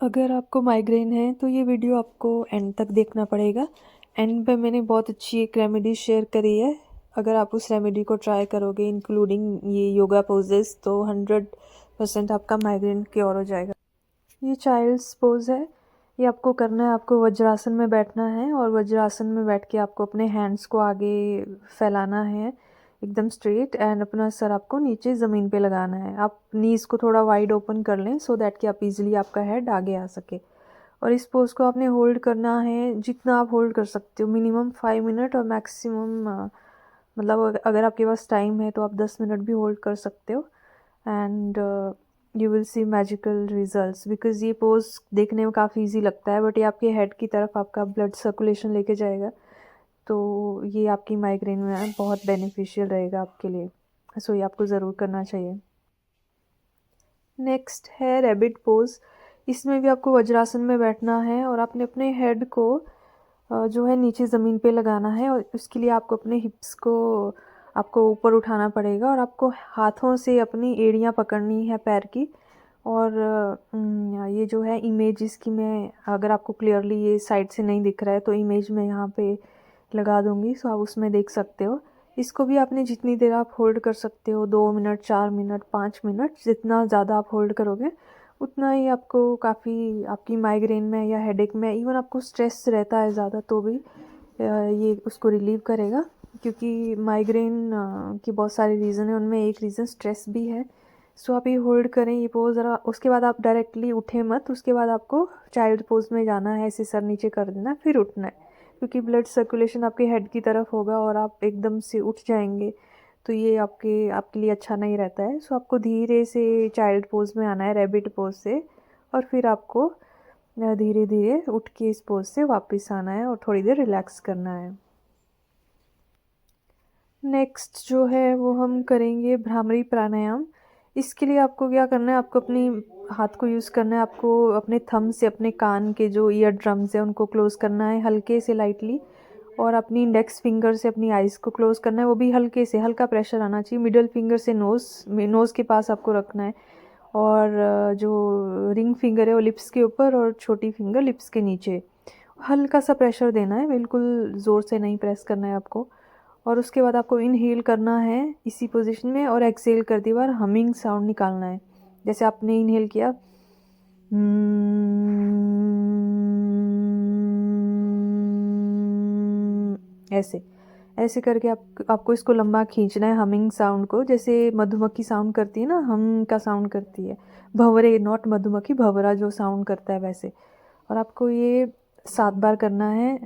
अगर आपको माइग्रेन है तो ये वीडियो आपको एंड तक देखना पड़ेगा। एंड पे मैंने बहुत अच्छी एक रेमेडी शेयर करी है। अगर आप उस रेमेडी को ट्राई करोगे इंक्लूडिंग ये योगा पोजेस तो 100% आपका माइग्रेन क्योर हो जाएगा। ये चाइल्ड्स पोज है। ये आपको करना है, आपको वज्रासन में बैठना है और वज्रासन में बैठ के आपको अपने हैंड्स को आगे फैलाना है एकदम स्ट्रेट एंड अपना सर आपको नीचे ज़मीन पे लगाना है। आप नीज़ को थोड़ा वाइड ओपन कर लें सो दैट कि आप इजीली आपका हेड आगे आ सके। और इस पोज को आपने होल्ड करना है जितना आप होल्ड कर सकते हो, मिनिमम 5 मिनट और मैक्सिमम मतलब अगर आपके पास टाइम है तो आप 10 मिनट भी होल्ड कर सकते हो। And you will see magical results because ये पोज देखने में काफ़ी इजी लगता है बट ये आपके हेड की तरफ आपका ब्लड सर्कुलेशन लेके जाएगा, तो ये आपकी माइग्रेन में बहुत बेनिफिशियल रहेगा आपके लिए। सो ये आपको ज़रूर करना चाहिए। नेक्स्ट है रैबिट पोज। इसमें भी आपको वज्रासन में बैठना है और आपने अपने हेड को जो है नीचे ज़मीन पे लगाना है और उसके लिए आपको अपने हिप्स को आपको ऊपर उठाना पड़ेगा और आपको हाथों से अपनी एड़ियाँ पकड़नी है पैर की। और ये जो है इमेज इसकी मैं अगर आपको क्लियरली ये साइड से नहीं दिख रहा है तो इमेज मैं यहाँ पे लगा दूँगी सो आप उसमें देख सकते हो। इसको भी आपने जितनी देर आप होल्ड कर सकते हो, 2 मिनट, 4 मिनट, 5 मिनट, जितना ज़्यादा आप होल्ड करोगे उतना ही आपको काफ़ी आपकी माइग्रेन में या हेडेक में, इवन आपको स्ट्रेस रहता है ज़्यादा तो भी ये उसको रिलीव करेगा। क्योंकि माइग्रेन की बहुत सारे रीज़न है, उनमें एक रीज़न स्ट्रेस भी है। सो आप ये होल्ड करें ये पोज ज़रा, उसके बाद आप डायरेक्टली उठे मत, उसके बाद आपको चाइल्ड पोज में जाना है, ऐसे सर नीचे कर देना फिर उठना है क्योंकि ब्लड सर्कुलेशन आपके हेड की तरफ होगा और आप एकदम से उठ जाएंगे तो ये आपके आपके लिए अच्छा नहीं रहता है। सो आपको धीरे से चाइल्ड पोज में आना है रैबिट पोज से और फिर आपको धीरे धीरे उठ के इस पोज से वापस आना है और थोड़ी देर रिलैक्स करना है। नेक्स्ट जो है वो हम करेंगे भ्रामरी प्राणायाम। इसके लिए आपको क्या करना है, आपको अपनी हाथ को यूज़ करना है, आपको अपने थंब से अपने कान के जो ईयर ड्रम्स है उनको क्लोज़ करना है हल्के से लाइटली और अपनी इंडेक्स फिंगर से अपनी आइज़ को क्लोज़ करना है, वो भी हल्के से, हल्का प्रेशर आना चाहिए। मिडल फिंगर से नोज़ के पास आपको रखना है और जो रिंग फिंगर है वो लिप्स के ऊपर और छोटी फिंगर लिप्स के नीचे। हल्का सा प्रेशर देना है, बिल्कुल ज़ोर से नहीं प्रेस करना है आपको। और उसके बाद आपको इनहेल करना है इसी पोजीशन में और एक्सहेल करते बार हमिंग साउंड निकालना है। जैसे आपने इनहेल किया ऐसे ऐसे करके आपको इसको लंबा खींचना है हमिंग साउंड को, जैसे मधुमक्खी साउंड करती है ना, हम का साउंड करती है, भंवरे, नॉट मधुमक्खी, भंवरा जो साउंड करता है वैसे। और आपको ये 7 बार करना है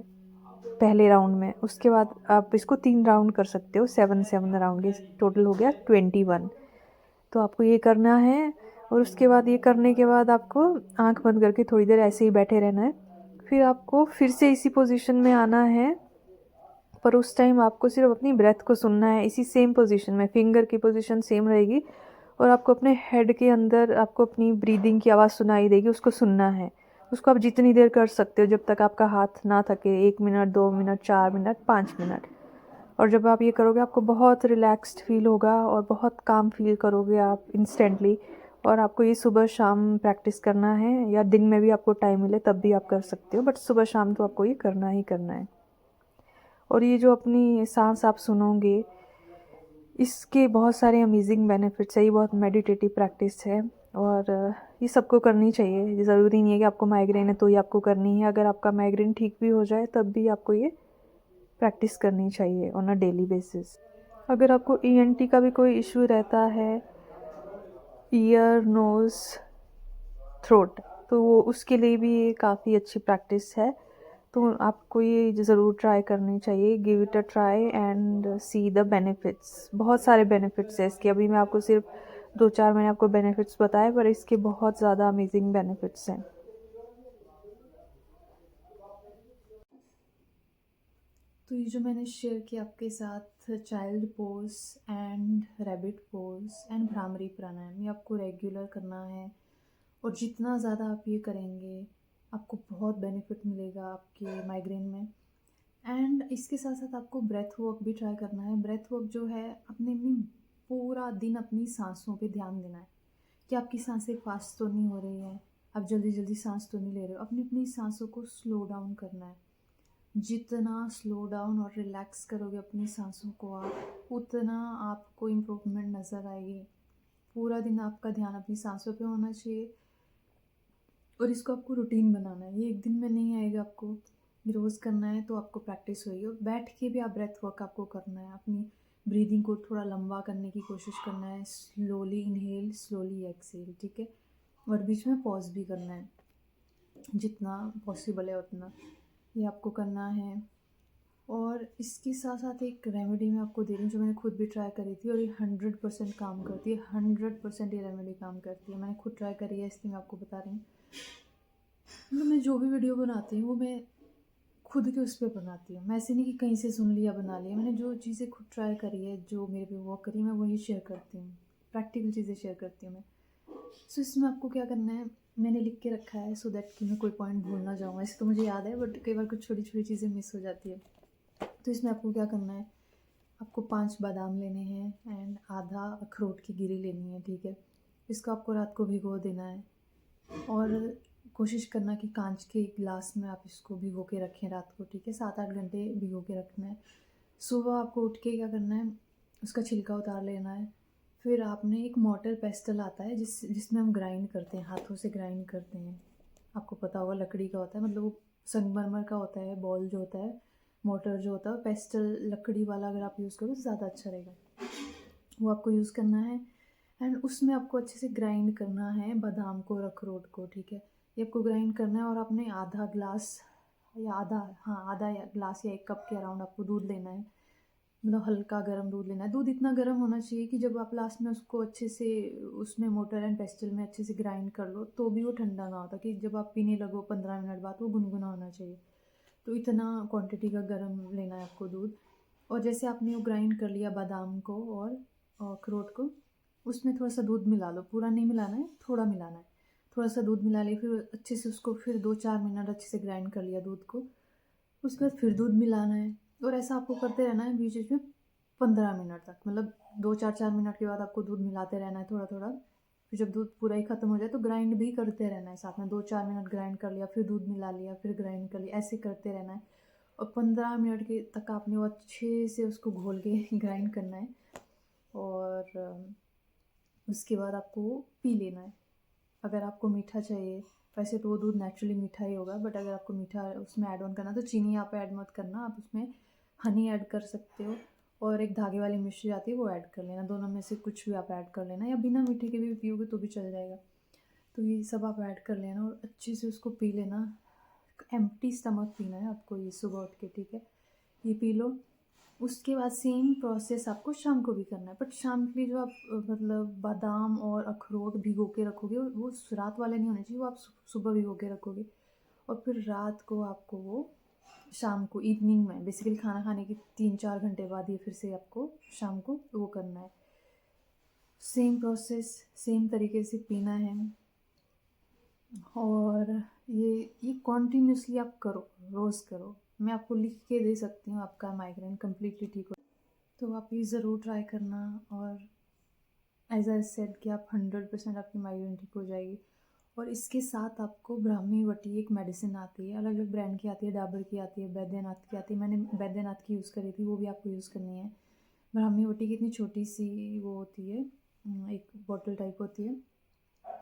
पहले राउंड में। उसके बाद आप इसको 3 राउंड कर सकते हो, 7 राउंड, ये टोटल हो गया 21। तो आपको ये करना है और उसके बाद ये करने के बाद आपको आंख बंद करके थोड़ी देर ऐसे ही बैठे रहना है। फिर आपको फिर से इसी पोजीशन में आना है पर उस टाइम आपको सिर्फ अपनी ब्रेथ को सुनना है इसी सेम पोजीशन में, फिंगर की पोजीशन सेम रहेगी और आपको अपने हेड के अंदर आपको अपनी ब्रीदिंग की आवाज़ सुनाई देगी, उसको सुनना है। उसको आप जितनी देर कर सकते हो जब तक आपका हाथ ना थके, 1 मिनट, 2 मिनट, 4 मिनट, 5 मिनट। और जब आप ये करोगे आपको बहुत रिलैक्स्ड फील होगा और बहुत काम फील करोगे आप इंस्टेंटली। और आपको ये सुबह शाम प्रैक्टिस करना है या दिन में भी आपको टाइम मिले तब भी आप कर सकते हो, बट सुबह शाम तो आपको ये करना ही करना है। और ये जो अपनी सांस आप सुनोगे इसके बहुत सारे अमेजिंग बेनिफिट्स है, ये बहुत मेडिटेटिव प्रैक्टिस है और ये सबको करनी चाहिए। ज़रूरी नहीं है कि आपको माइग्रेन है तो ये आपको करनी है, अगर आपका माइग्रेन ठीक भी हो जाए तब भी आपको ये प्रैक्टिस करनी चाहिए ऑन अ डेली बेसिस। अगर आपको ईएनटी का भी कोई इशू रहता है, ईयर, नोज़, थ्रोट, तो वो उसके लिए भी ये काफ़ी अच्छी प्रैक्टिस है। तो आपको ये ज़रूर ट्राई करनी चाहिए, give it a try and see the benefits. बहुत सारे बेनिफिट्स है इसके, अभी मैं आपको सिर्फ 2-4 मैंने आपको बेनिफिट्स बताए पर इसके बहुत ज़्यादा अमेजिंग बेनिफिट्स हैं। तो ये जो मैंने शेयर किया आपके साथ child pose and rabbit pose and Bhramari pranayama, ये आपको रेगुलर करना है और जितना ज़्यादा आप ये करेंगे आपको बहुत बेनिफिट मिलेगा आपके माइग्रेन में। एंड इसके साथ साथ आपको ब्रेथ वर्क भी ट्राई करना है। ब्रेथ वर्क जो है अपने अपनी पूरा दिन अपनी सांसों पे ध्यान देना है कि आपकी सांसें फास्ट तो नहीं हो रही है, आप जल्दी जल्दी सांस तो नहीं ले रहे हो, अपनी अपनी सांसों को स्लो डाउन करना है। जितना स्लो डाउन और रिलैक्स करोगे अपनी सांसों को आप, उतना आपको इम्प्रूवमेंट नज़र आएगी। पूरा दिन आपका ध्यान अपनी सांसों पे होना चाहिए और इसको आपको रूटीन बनाना है। ये एक दिन में नहीं आएगा, आपको रोज़ करना है तो आपको प्रैक्टिस होगी। और बैठ के भी आप ब्रेथ वर्क आपको करना है, अपनी ब्रीदिंग को थोड़ा लंबा करने की कोशिश करना है। स्लोली इनहेल, स्लोली एक्सहेल, ठीक है। और बीच में पॉज भी करना है, जितना पॉसिबल है उतना ये आपको करना है। और इसके साथ साथ एक रेमेडी मैं आपको दे रही हूँ जो मैंने खुद भी ट्राई करी थी और ये 100% काम करती है। 100% ये रेमेडी काम करती है, मैंने खुद ट्राई करी है, इसलिए मैं आपको बता रही हूँ। मतलब मैं जो भी वीडियो बनाती हूँ वो मैं खुद के उस पे बनाती हूँ। मैं ऐसे नहीं कि कहीं से सुन लिया बना लिया, मैंने जो चीज़ें खुद ट्राई करी है, जो मेरे पे वर्क करी, मैं वही शेयर करती हूँ। प्रैक्टिकल चीज़ें शेयर करती हूँ मैं। सो इसमें आपको क्या करना है, मैंने लिख के रखा है सो दैट कि मैं कोई पॉइंट भूल ना जाऊँ। ऐसे तो मुझे याद है बट कई बार कुछ छोटी छोटी चीज़ें मिस हो जाती है। तो इसमें आपको क्या करना है, आपको 5 बादाम लेने हैं एंड आधा अखरोट की गिरी लेनी है, ठीक है। इसको आपको रात को भिगो देना है और कोशिश करना कि कांच के गिलास में आप इसको भिगो के रखें रात को, ठीक है। 7-8 घंटे भिगो के रखना है। सुबह आपको उठ के क्या करना है, उसका छिलका उतार लेना है। फिर आपने एक मोर्टर पेस्टल आता है जिसमें हम ग्राइंड करते हैं, हाथों से ग्राइंड करते हैं। आपको पता होगा लकड़ी का होता है, मतलब वो संगमरमर का होता है। बॉल जो होता है, मोर्टर जो होता है, पेस्टल लकड़ी वाला अगर आप यूज़ करो तो ज़्यादा अच्छा रहेगा। वो आपको यूज़ करना है एंड उसमें आपको अच्छे से ग्राइंड करना है बादाम को और अखरोट को, ठीक है। ये आपको ग्राइंड करना है और आपने आधा ग्लास या आधा या ग्लास या 1 कप के अराउंड आपको दूध लेना है। मतलब हल्का गर्म दूध लेना है। दूध इतना गर्म होना चाहिए कि जब आप लास्ट में उसको अच्छे से उसमें मोर्टर एंड पेस्टल में अच्छे से ग्राइंड कर लो तो भी वो ठंडा ना हो, ताकि जब आप पीने लगो 15 मिनट बाद वो गुनगुना होना चाहिए। तो इतना क्वांटिटी का गर्म लेना है आपको दूध। और जैसे आपने वो ग्राइंड कर लिया बादाम को और अखरोट को, उसमें थोड़ा-सा दूध मिला लो, पूरा नहीं मिलाना है, थोड़ा मिलाना है। थोड़ा-सा दूध मिला लिया, फिर अच्छे से उसको फिर 2-4 मिनट अच्छे से ग्राइंड कर लिया दूध को। उसके बाद फिर दूध मिलाना है और ऐसा आपको करते रहना है बीच-बीच में 15 मिनट तक। मतलब 2-4 मिनट के बाद आपको दूध मिलाते रहना है थोड़ा-थोड़ा। फिर जब दूध पूरा ही ख़त्म हो जाए तो ग्राइंड भी करते रहना है साथ में। 2-4 मिनट ग्राइंड कर लिया, फिर दूध मिला लिया, फिर ग्राइंड कर लिया, ऐसे करते रहना है। और 15 मिनट के तक आपने वो अच्छे से उसको घोल के ग्राइंड करना है और उसके बाद आपको पी लेना है। अगर आपको मीठा चाहिए, वैसे तो वो दूध नेचुरली मीठा ही होगा, बट अगर आपको मीठा उसमें ऐड ऑन करना तो चीनी आप ऐड मत करना, आप उसमें हनी ऐड कर सकते हो और एक धागे वाली मिश्री आती है वो ऐड कर लेना। दोनों में से कुछ भी आप ऐड कर लेना, या बिना मीठे के भी पियोगे तो भी चल जाएगा। तो ये सब आप ऐड कर लेना और अच्छे से उसको पी लेना। एम्प्टी स्टमक पीना है आपको ये सुबह उठ के, ठीक है। ये पी लो। उसके बाद सेम प्रोसेस आपको शाम को भी करना है, बट शाम के लिए जो आप मतलब बादाम और अखरोट भिगो के रखोगे वो रात वाले नहीं होने चाहिए, वो आप सुबह भिगो के रखोगे और फिर रात को आपको वो शाम को इवनिंग में बेसिकली खाना खाने के 3-4 घंटे बाद ये फिर से आपको शाम को वो करना है। सेम प्रोसेस, सेम तरीके से पीना है और ये कॉन्टिन्यूसली आप करो, रोज़ करो। मैं आपको लिख के दे सकती हूँ, आपका माइग्रेन कम्प्लीटली ठीक हो। तो आप ये ज़रूर ट्राई करना और एज़ आई सेड कि आप 100% आपकी माइग्रेन ठीक हो जाएगी। और इसके साथ आपको ब्राह्मी वटी एक मेडिसिन आती है, अलग अलग ब्रांड की आती है, डाबर की आती है, बैद्यनाथ की आती है। मैंने बैद्यनाथ की यूज़ करी थी, वो भी आपको यूज़ करनी है। ब्राह्मी वटी की इतनी छोटी सी वो होती है, एक बॉटल टाइप होती है,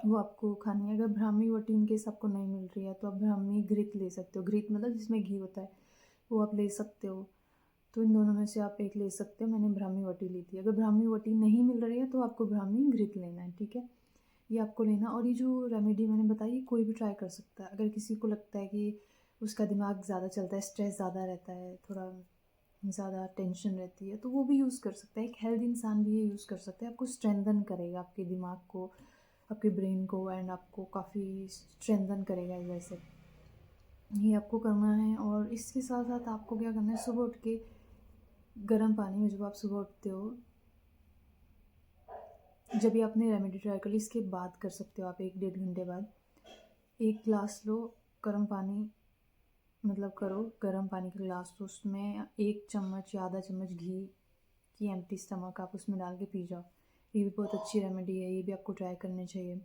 वो आपको खानी है। अगर ब्राह्मी वटी इन केस आपको नहीं मिल रही है तो आप ब्राह्मी घृत ले सकते हो। घृत मतलब जिसमें घी होता है, वो आप ले सकते हो। तो इन दोनों में से आप एक ले सकते हो। मैंने ब्राह्मी वटी ली थी। अगर ब्राह्मी वटी नहीं मिल रही है तो आपको ब्राह्मी घृत लेना है, ठीक है। ये आपको लेना। और ये जो रेमेडी मैंने बताई ये कोई भी ट्राई कर सकता है। अगर किसी को लगता है कि उसका दिमाग ज़्यादा चलता है, स्ट्रेस ज़्यादा रहता है, थोड़ा ज़्यादा टेंशन रहती है, तो वो भी यूज़ कर सकता है। एक हेल्दी इंसान भी ये यूज़ कर सकता है। आपको स्ट्रेंथन करेगा आपके दिमाग को, आपके ब्रेन को एंड आपको काफ़ी स्ट्रेंथन करेगा वैसे। ये आपको करना है और इसके साथ साथ आपको क्या करना है, सुबह उठ के गर्म पानी में जब आप सुबह उठते हो, जब भी आपने रेमेडी ट्राई कर ली इसके बाद कर सकते हो आप 1-1.5 घंटे बाद, 1 ग्लास लो गर्म पानी, मतलब करो गर्म पानी का ग्लास, तो उसमें 1 चम्मच या आधा चम्मच घी की एम्प्टी स्टमक आप उसमें डाल के पी जाओ। ये भी बहुत अच्छी रेमेडी है, ये भी आपको ट्राई करनी चाहिए।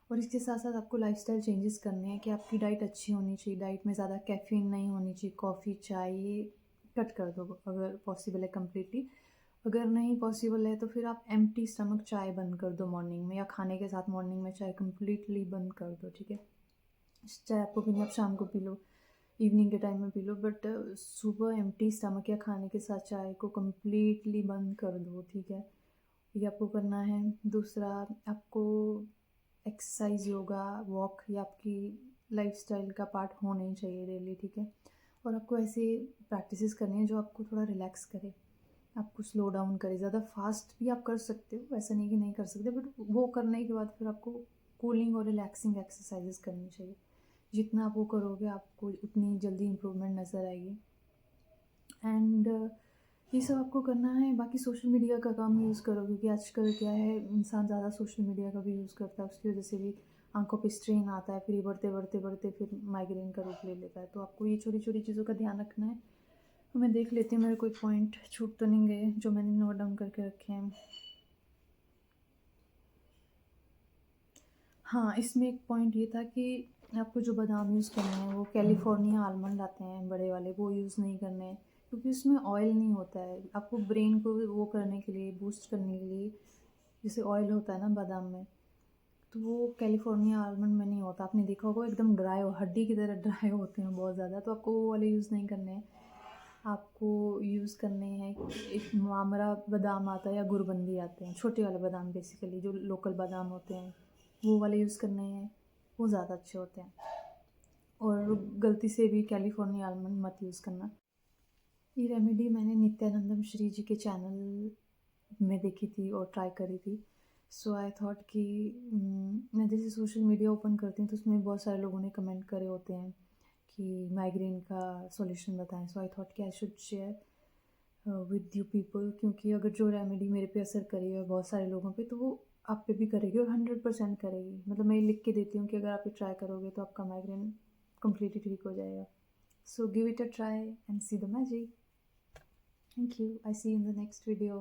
और इसके साथ साथ आपको लाइफस्टाइल चेंजेस करने हैं कि आपकी डाइट अच्छी होनी चाहिए, डाइट में ज़्यादा कैफ़ीन नहीं होनी चाहिए, कॉफ़ी चाय ये कट कर दो अगर पॉसिबल है कम्प्लीटली। अगर नहीं पॉसिबल है तो फिर आप एम्प्टी स्टमक चाय बंद कर दो मॉर्निंग में, या खाने के साथ मॉर्निंग में चाय कम्प्लीटली बंद कर दो, ठीक है। चाय आपको पीनी है, आप शाम को पी लो, इवनिंग के टाइम में पी लो, बट सुबह एम्प्टी स्टमक या खाने के साथ चाय को कम्प्लीटली बंद कर दो, ठीक है। ये आपको करना है। दूसरा, आपको एक्सरसाइज, योगा, वॉक ये आपकी लाइफस्टाइल का पार्ट होना ही चाहिए डेली, ठीक है। और आपको ऐसे प्रैक्टिसेस करनी है जो आपको थोड़ा रिलैक्स करे, आपको स्लो डाउन करे। ज़्यादा फास्ट भी आप कर सकते हो, ऐसा नहीं कि नहीं कर सकते, बट वो करने के बाद फिर आपको कूलिंग और रिलैक्सिंग एक्सरसाइजेस करनी चाहिए। जितना आप वो करोगे आपको उतनी जल्दी इम्प्रूवमेंट नज़र आएगी। एंड ये सब आपको करना है। बाकी सोशल मीडिया का कम यूज़ करो, क्योंकि आजकल क्या है, इंसान ज़्यादा सोशल मीडिया का भी यूज़ करता है, उसकी वजह से भी आंखों पे स्ट्रेन आता है, फिर ये बढ़ते बढ़ते बढ़ते फिर माइग्रेन का रूप ले लेता है। तो आपको ये छोटी छोटी चीज़ों का ध्यान रखना है। तो मैं देख लेती हूँ मेरे कोई पॉइंट छूट तो नहीं गए जो मैंने नोट डाउन करके रखे हैं। हाँ, इसमें एक पॉइंट ये था कि आपको जो बादाम यूज़ करने हैं वो कैलिफोर्निया आलमंड आते हैं बड़े वाले, वो यूज़ नहीं करने हैं, क्योंकि उसमें ऑयल नहीं होता है। आपको ब्रेन को वो करने के लिए, बूस्ट करने के लिए, जैसे ऑयल होता है ना बादाम में, तो वो कैलिफोर्निया आलमंड में नहीं होता। आपने देखा होगा एकदम ड्राई हो, हड्डी की तरह ड्राई होते हैं बहुत ज़्यादा, तो आपको वो वाले यूज़ नहीं करने हैं। आपको यूज़ करने हैं, एक मामरा बादाम आता है या गुरबंदी आते हैं, छोटे वाले बादाम बेसिकली जो लोकल बादाम होते हैं, वो वाले यूज़ करने हैं, वो ज़्यादा अच्छे होते हैं। और गलती से भी कैलिफोर्निया आलमंड मत यूज़ करना। ये रेमेडी मैंने नित्यानंदम श्री जी के चैनल में देखी थी और ट्राई करी थी। सो आई थॉट कि मैं जैसे सोशल मीडिया ओपन करती हूँ तो उसमें बहुत सारे लोगों ने कमेंट करे होते हैं कि माइग्रेन का सॉल्यूशन बताएं। सो आई थॉट कि I should share with you people, क्योंकि अगर जो रेमेडी मेरे पे असर करी है बहुत सारे लोगों पे, तो वो आप पे भी करेगी और 100% करेगी। मतलब मैं ये लिख के देती हूँ कि अगर आप ये ट्राई करोगे तो आपका माइग्रेन कम्प्लीटली ठीक हो जाएगा। So give it a try and see the magic. Thank you. I see you in the next video.